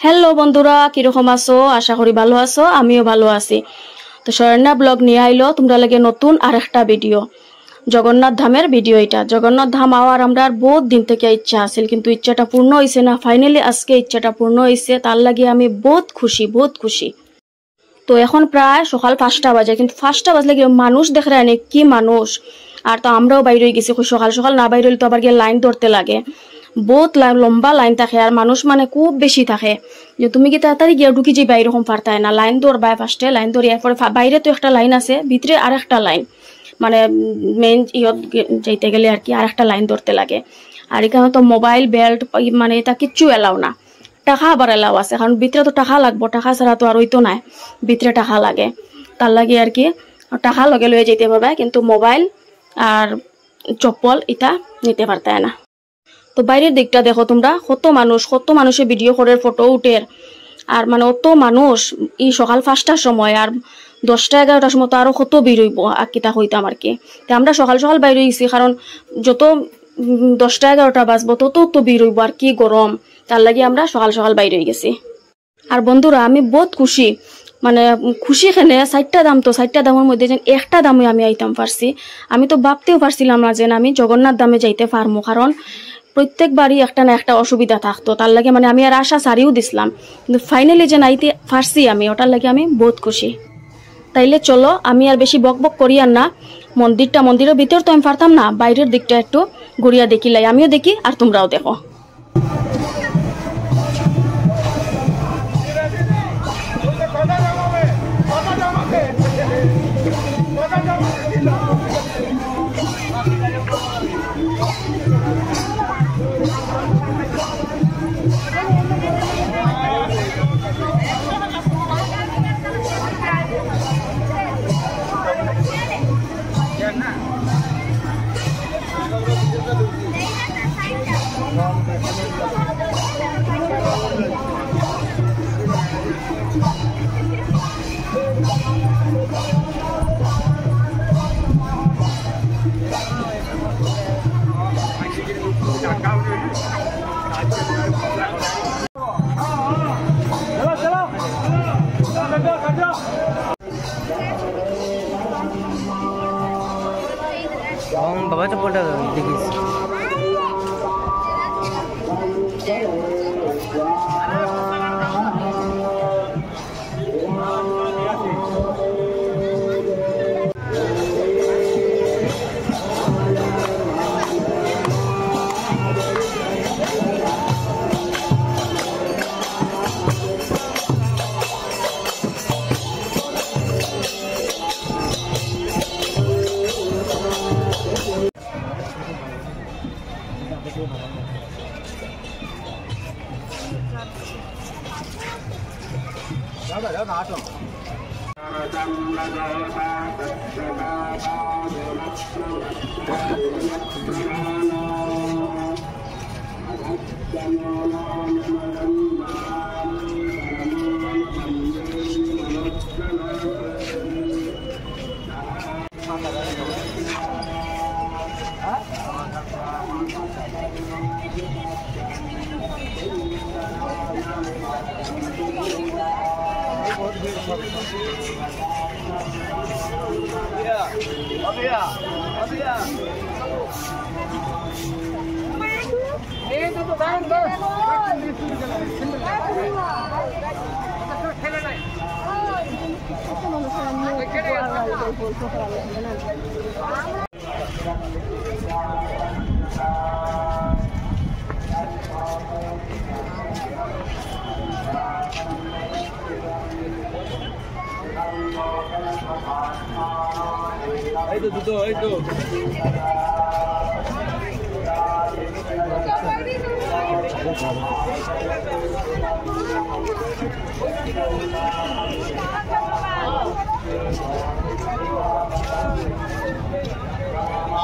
Hello বন্ধুরা, কিরকম আছো? আশা করি ভালো আছো, আমিও ভালো আছি। তো শরণ্যা ব্লগ নিয়ে আইলো তোমরা লাগে নতুন আরেকটা ভিডিও, জগন্নাথ ধামের ভিডিও। এটা জগন্নাথ ধাম আওয়ার আমরা বহুত দিন থেকে ইচ্ছা আছিল, কিন্তু ইচ্ছাটা পূর্ণ হয়েছে না। ফাইনালি আজকে ইচ্ছাটা পূর্ণ হয়েছে, তার লাগে আমি বহুত খুশি। তো এখন প্রায় সকাল 5টা বাজে, কিন্তু 5টা বাজলে কি মানুষ দেখে রায় কি মানুষ। আর তো আমরাও বাইরে গেছি, সকাল সকাল না বাইরে তো আবার গিয়ে লাইন ধরতে লাগে, বহুত লম্বা লাইন থাকে আর মানুষ মানে খুব বেশি থাকে। যে তুমি কি তাড়াতাড়ি গিয়ে ঢুকি যাই বাইরে এরকম পারতায় না, লাইন ধরবায় ফার্স্টে লাইন ধরি, এরপরে বাইরে তো একটা লাইন আছে, ভিতরে আর একটা লাইন, মানে মেইন ইয়ত যাইতে গেলে আর কি আর একটা লাইন ধরতে লাগে। আর এখানে তো মোবাইল বেল্ট মানে এটা কিচ্ছু এলাও না, টাকা আবার এলাও আছে, কারণ ভিতরে তো টাকা লাগবো, টাকা ছাড়া তো আর ওই তো নাই, ভিতরে টাকা লাগে। তার লাগে আর কি টাকা লগে লয়ে যেতে পারবে, কিন্তু মোবাইল আর চপ্পল এটা নিতে পারতায় না। তো বাইরের দিকটা দেখো তোমরা, কত মানুষে ভিডিও করে ফটো উঠের, আর মানে অত মানুষ এই সকাল 5টার সময়, আর 10টা 11টার সময় তো আরো কত ভিড় হইব আর কিতা হইতাম আর কি। আমরা সকাল সকাল বাইরে গেছি, কারণ যত 10টা 11টা বাজবো তত তো ভিড় হইব আর কি গরম, তার লাগে আমরা সকাল সকাল বাইরে গেছি। আর বন্ধুরা আমি বহুত খুশি, মানে খুশি খেলে 4টা দাম, তো 4টা দামের মধ্যে যেন একটা দামে আমি আইতাম পারছি। আমি তো ভাবতেও পারছিলাম না যে আমি জগন্নাথ দামে যাইতে পারবো, কারণ প্রত্যেকবারই একটা না একটা অসুবিধা থাকতো, তার লাগে মানে আমি আর আশা সারিও দিছিলাম, কিন্তু ফাইনালি যে নাইতে পারছি আমি, ওটার লাগে আমি বহুত খুশি। তাইলে চলো আমি আর বেশি বক করি আর না, মন্দিরের ভিতর তো আমি পারতাম না, বাইরের দিকটা একটু ঘুরিয়া দেখিলাই, আমিও দেখি আর তোমরাও দেখো। বাবা চপ্পলটা দেখিস।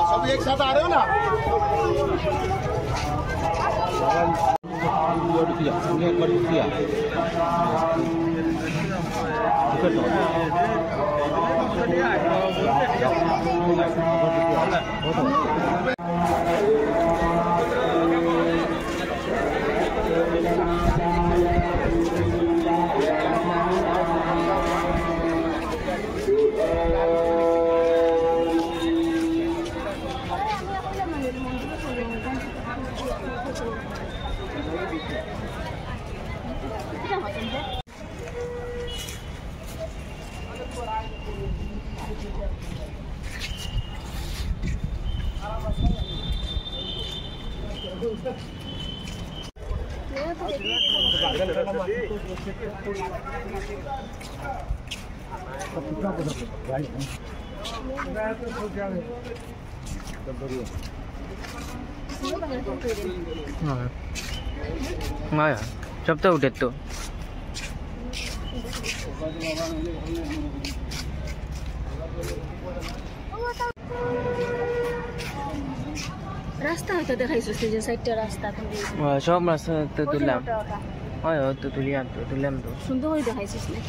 सब एक साथ आ रहे हो ना? माया सब तो उठे तो রাস্তা হয়তো দেখাইছিস যে সাইডটা রাস্তা তুমি सब रास्ता तो तुलाम तो तुलियाम तो সুন্দর করে দেখাইছিস না